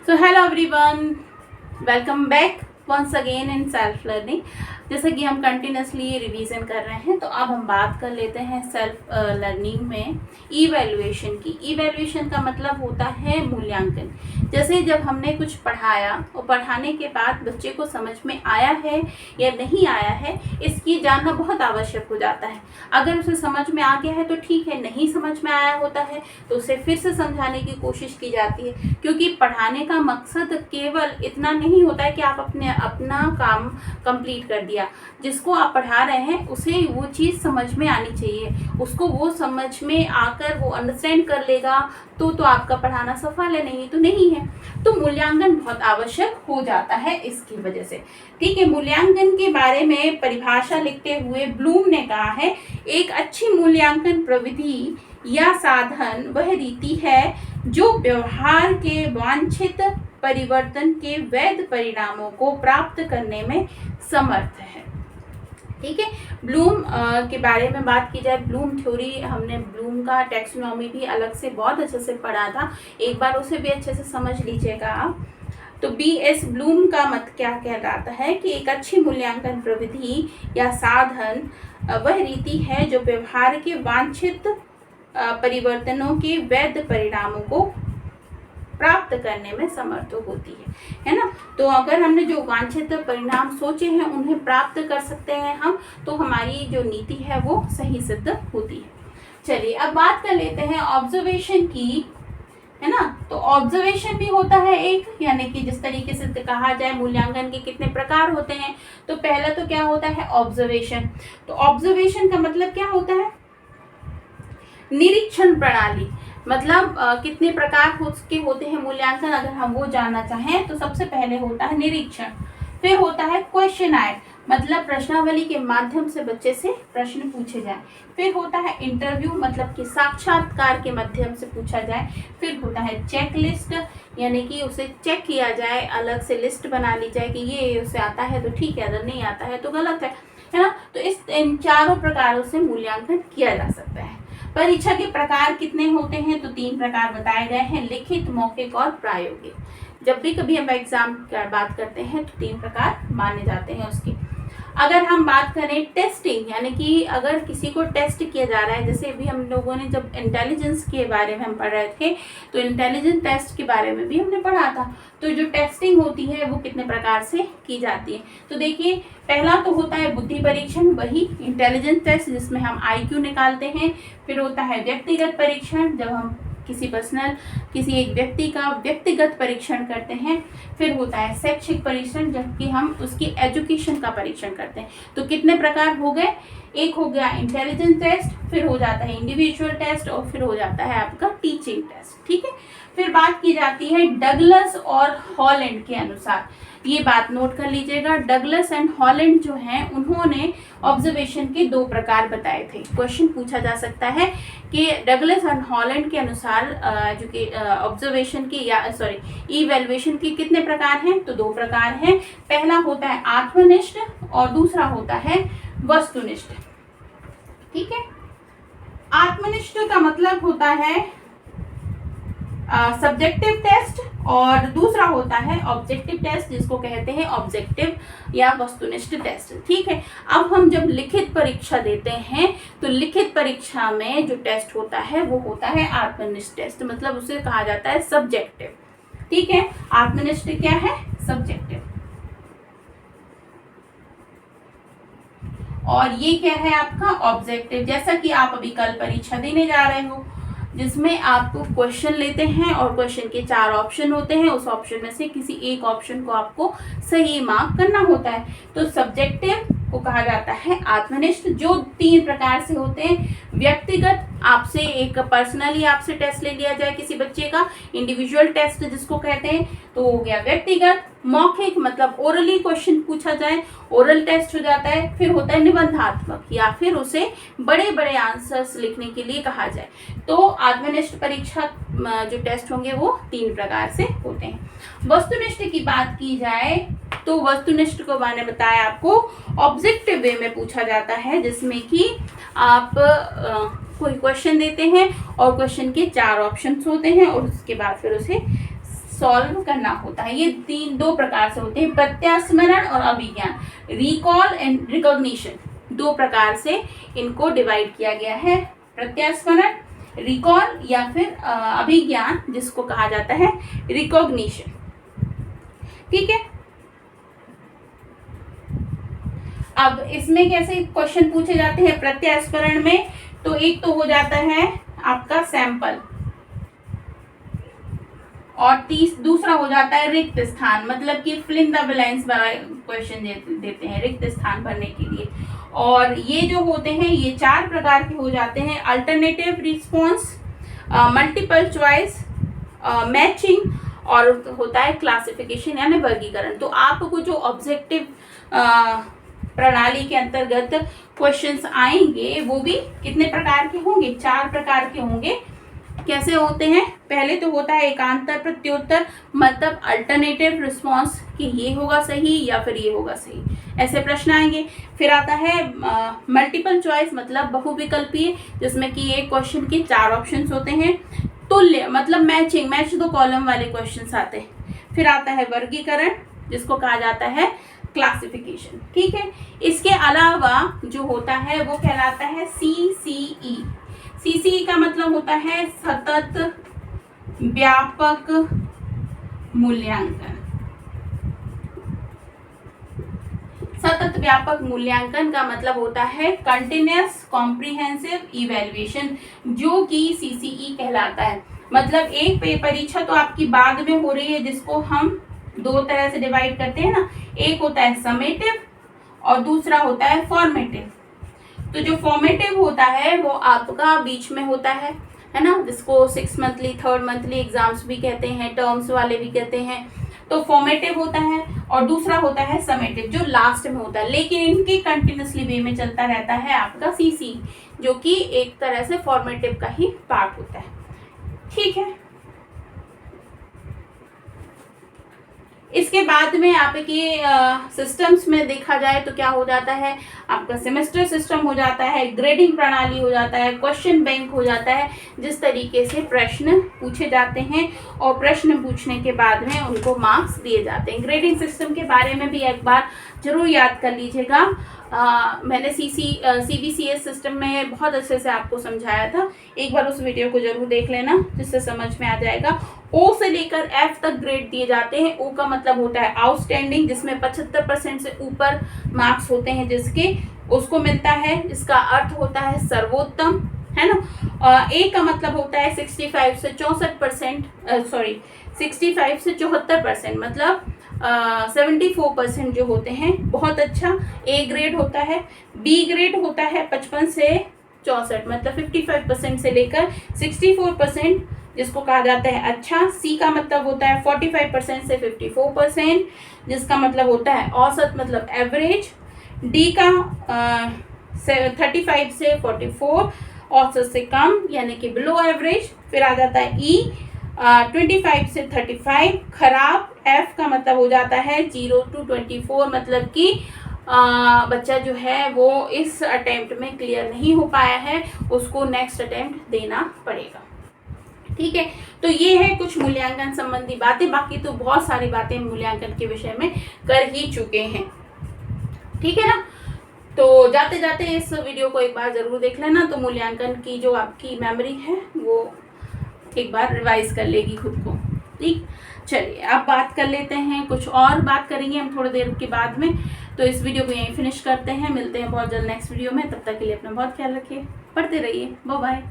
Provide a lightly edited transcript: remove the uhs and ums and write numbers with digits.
So hello everyone, welcome back once again in self learning। जैसे कि हम continuously revision कर रहे हैं, तो अब हम बात कर लेते हैं सेल्फ लर्निंग में इवैल्यूएशन की। इवैल्यूएशन का मतलब होता है मूल्यांकन। जैसे जब हमने कुछ पढ़ाया और पढ़ाने के बाद बच्चे को समझ में आया है या नहीं आया है, इसकी जानना बहुत आवश्यक हो जाता है। अगर उसे समझ में आ गया है तो ठीक है, नहीं समझ में आया होता है तो उसे फिर से समझाने की कोशिश की जाती है, क्योंकि पढ़ाने का मकसद केवल इतना नहीं होता है कि आप अपना काम कंप्लीट कर दिया। जिसको आप पढ़ा रहे हैं उसे वो चीज़ समझ में आनी चाहिए, उसको वो समझ में आकर वो अंडरस्टैंड कर लेगा तो आपका पढ़ाना सफल है, नहीं तो नहीं है। तो मूल्यांकन बहुत आवश्यक हो जाता है इसकी वजह से। ठीक है, मूल्यांकन के बारे में परिभाषा लिखते हुए ब्लूम ने कहा है, एक अच्छी मूल्यांकन प्रविधि या साधन वह रीति है जो व्यवहार के वांछित परिवर्तन के वैध परिणामों को प्राप्त करने में समर्थ है। ठीक है, ब्लूम के बारे में बात की जाए, ब्लूम थ्योरी, हमने ब्लूम का टैक्सोनॉमी भी अलग से बहुत अच्छे से पढ़ा था, एक बार उसे भी अच्छे से समझ लीजिएगा आप। तो BS ब्लूम का मत क्या कहलाता है कि एक अच्छी मूल्यांकन प्रविधि या साधन वह रीति है जो व्यवहार के वांछित परिवर्तनों के वैध परिणामों को प्राप्त करने में समर्थ होती है ना। तो अगर हमने जो वांछित परिणाम सोचे हैं उन्हें प्राप्त कर सकते हैं हम, तो हमारी जो नीति है वो सही सिद्ध होती है। चलिए अब बात कर लेते हैं ऑब्जर्वेशन की, है ना। तो ऑब्जर्वेशन भी होता है एक, यानी कि जिस तरीके से कहा जाए मूल्यांकन के कितने प्रकार होते हैं, तो पहला तो क्या होता है ऑब्जर्वेशन। तो ऑब्जर्वेशन का मतलब क्या होता है, निरीक्षण प्रणाली। मतलब कितने प्रकार के होते हैं मूल्यांकन, अगर हम वो जानना चाहें तो सबसे पहले होता है निरीक्षण, फिर होता है क्वेश्चनायर, मतलब प्रश्नावली के माध्यम से बच्चे से प्रश्न पूछे जाए, फिर होता है इंटरव्यू, मतलब कि साक्षात्कार के माध्यम से पूछा जाए, फिर होता है चेक लिस्ट, यानी कि उसे चेक किया जाए, अलग से लिस्ट बना ली जाए कि ये उसे आता है तो ठीक है, अगर नहीं आता है तो गलत है ना। तो इन चारों प्रकारों से मूल्यांकन किया जा सकता है। परीक्षा के प्रकार कितने होते हैं, तो 3 प्रकार बताए गए हैं, लिखित, मौखिक और प्रायोगिक। जब भी कभी हम एग्जाम की बात करते हैं तो 3 प्रकार माने जाते हैं उसके। अगर हम बात करें टेस्टिंग, यानी कि अगर किसी को टेस्ट किया जा रहा है, जैसे अभी हम लोगों ने जब इंटेलिजेंस के बारे में हम पढ़ रहे थे, तो इंटेलिजेंस टेस्ट के बारे में भी हमने पढ़ा था। तो जो टेस्टिंग होती है वो कितने प्रकार से की जाती है, तो देखिए पहला तो होता है बुद्धि परीक्षण, वही इंटेलिजेंस टेस्ट जिसमें हम IQ निकालते हैं। फिर होता है व्यक्तिगत परीक्षण, जब हम किसी एक व्यक्ति का व्यक्तिगत परीक्षण करते हैं। फिर होता है शैक्षिक परीक्षण, जबकि हम उसकी एजुकेशन का परीक्षण करते हैं। तो कितने प्रकार हो गए, एक हो गया इंटेलिजेंस टेस्ट, फिर हो जाता है इंडिविजुअल टेस्ट, और फिर हो जाता है आपका टीचिंग टेस्ट। ठीक है, फिर बात की जाती है डगलस और हॉलैंड के अनुसार, ये बात नोट कर लीजिएगा। डगलस एंड हॉलैंड जो हैं उन्होंने ऑब्जर्वेशन के 2 प्रकार बताए थे। क्वेश्चन पूछा जा सकता है कि डगलस एंड हॉलैंड के अनुसार ऑब्जर्वेशन की इवैल्यूएशन के कितने प्रकार हैं, तो 2 प्रकार हैं। पहला होता है आत्मनिष्ठ और दूसरा होता है वस्तुनिष्ठ। ठीक है, आत्मनिष्ठ का मतलब होता है सब्जेक्टिव टेस्ट, और दूसरा होता है ऑब्जेक्टिव टेस्ट, जिसको कहते हैं ऑब्जेक्टिव या वस्तुनिष्ठ टेस्ट। ठीक है, अब हम जब लिखित परीक्षा देते हैं तो लिखित परीक्षा में जो टेस्ट होता है वो होता है आत्मनिष्ठ टेस्ट, मतलब उसे कहा जाता है सब्जेक्टिव। ठीक है, आत्मनिष्ठ क्या है, सब्जेक्टिव, और ये क्या है आपका ऑब्जेक्टिव। जैसा कि आप अभी कल परीक्षा देने जा रहे हो, जिसमें आपको क्वेश्चन लेते हैं और क्वेश्चन के 4 ऑप्शन होते हैं, उस ऑप्शन में से किसी एक ऑप्शन को आपको सही मार्क करना होता है। तो सब्जेक्टिव को कहा जाता है आत्मनिष्ठ, जो 3 प्रकार से होते हैं। व्यक्तिगत, आपसे एक पर्सनली आपसे टेस्ट ले लिया जाए किसी बच्चे का, इंडिविजुअल टेस्ट जिसको कहते हैं, तो हो गया व्यक्तिगत। मौखिक मतलब ओरली क्वेश्चन पूछा जाए, ओरल टेस्ट हो जाता है। फिर होता है निबंधात्मक, या फिर उसे बड़े बड़े आंसर्स लिखने के लिए कहा जाए। तो आत्मनिष्ठ परीक्षा जो टेस्ट होंगे वो 3 प्रकार से होते हैं। वस्तुनिष्ठ की बात की जाए तो वस्तुनिष्ठ को मैंने बताया आपको ऑब्जेक्टिव वे में पूछा जाता है, जिसमें कि आप कोई क्वेश्चन देते हैं और क्वेश्चन के 4 ऑप्शंस होते हैं, और उसके बाद फिर उसे सॉल्व करना होता है। ये दो प्रकार से होते हैं, प्रत्यास्मरण और अभिज्ञान, रिकॉल एंड रिकॉग्निशन, दो प्रकार से इनको डिवाइड किया गया है, प्रत्यास्मरण रिकॉल या फिर अभिज्ञान जिसको कहा जाता है रिकॉग्निशन। ठीक है, अब इसमें कैसे क्वेश्चन पूछे जाते हैं प्रत्यास्मरण में, तो एक तो हो जाता है आपका सैंपल और दूसरा हो जाता है रिक्त स्थान, मतलब कि fill in the blanks question देते हैं रिक्त स्थान भरने के लिए। और ये जो होते हैं ये 4 प्रकार के हो जाते हैं, alternative response, multiple choice, matching और होता है क्लासिफिकेशन यानी वर्गीकरण। तो आपको जो ऑब्जेक्टिव प्रणाली के अंतर्गत क्वेश्चंस आएंगे वो भी कितने प्रकार के होंगे, 4 प्रकार के होंगे। कैसे होते हैं, पहले तो होता है एकांतर प्रत्युत्तर, मतलब अल्टरनेटिव रिस्पॉन्स कि ये होगा सही या फिर ये होगा सही, ऐसे प्रश्न आएंगे। फिर आता है मल्टीपल चॉइस, मतलब बहुविकल्पीय, जिसमें कि एक क्वेश्चन के 4 ऑप्शंस होते हैं। तुल्य मतलब मैचिंग, मैच दो कॉलम वाले क्वेश्चंस आते हैं। फिर आता है वर्गीकरण जिसको कहा जाता है क्लासिफिकेशन। ठीक है, इसके अलावा जो होता है वो कहलाता है CCE। CCE का मतलब होता है सतत व्यापक मूल्यांकन। सतत व्यापक मूल्यांकन का मतलब होता है कंटिन्यूअस कॉम्प्रिहेंसिव इवैल्यूएशन, जो कि CCE कहलाता है। मतलब एक परीक्षा तो आपकी बाद में हो रही है, जिसको हम 2 तरह से डिवाइड करते हैं ना, एक होता है समेटिव और दूसरा होता है फॉर्मेटिव। तो जो फॉर्मेटिव होता है वो आपका बीच में होता है ना, जिसको 6 मंथली 3rd मंथली एग्जाम्स भी कहते हैं, टर्म्स वाले भी कहते हैं। तो फॉर्मेटिव होता है और दूसरा होता है समेटिव जो लास्ट में होता है, लेकिन इनके कंटिन्यूसली वे में चलता रहता है आपका CC, जो कि एक तरह से फॉर्मेटिव का ही पार्ट होता है। ठीक है, इसके बाद में आपके सिस्टम्स में देखा जाए तो क्या हो जाता है, आपका सेमेस्टर सिस्टम हो जाता है, ग्रेडिंग प्रणाली हो जाता है, क्वेश्चन बैंक हो जाता है, जिस तरीके से प्रश्न पूछे जाते हैं और प्रश्न पूछने के बाद में उनको मार्क्स दिए जाते हैं। ग्रेडिंग सिस्टम के बारे में भी एक बार जरूर याद कर लीजिएगा। मैंने CBCS सिस्टम में बहुत अच्छे से आपको समझाया था, एक बार उस वीडियो को जरूर देख लेना, जिससे समझ में आ जाएगा। O से लेकर F तक ग्रेड दिए जाते हैं। O का मतलब होता है आउटस्टैंडिंग, जिसमें 75% से ऊपर मार्क्स होते हैं जिसके, उसको मिलता है, जिसका अर्थ होता है सर्वोत्तम, है ना। A का मतलब होता है 65 से 74%, मतलब 74% जो होते हैं, बहुत अच्छा। A ग्रेड होता है। B ग्रेड होता है 55 से 64, मतलब 55% से लेकर 64%, जिसको कहा जाता है अच्छा। C का मतलब होता है 45% से 54%, जिसका मतलब होता है औसत, मतलब एवरेज। D का 35 से 44, औसत से कम यानी कि बिलो एवरेज। फिर आ जाता है E 25 से 35, खराब। F का मतलब हो जाता है 0 to 24, मतलब कि बच्चा जो है वो इस अटेम्प्ट में क्लियर नहीं हो पाया है, उसको नेक्स्ट अटेम्प्ट देना पड़ेगा। ठीक है, तो ये है कुछ मूल्यांकन संबंधी बातें, बाकी तो बहुत सारी बातें मूल्यांकन के विषय में कर ही चुके हैं। ठीक है ना, तो जाते जाते इस वीडियो को एक बार जरूर देख लेना, तो मूल्यांकन की जो आपकी मेमोरी है वो एक बार रिवाइज कर लेगी खुद को। ठीक, चलिए अब बात कर लेते हैं, कुछ और बात करेंगे हम थोड़ी देर के बाद में। तो इस वीडियो को यहीं फिनिश करते हैं, मिलते हैं बहुत जल्द नेक्स्ट वीडियो में। तब तक के लिए अपना बहुत ख्याल रखिए, पढ़ते रहिए, बाय बाय।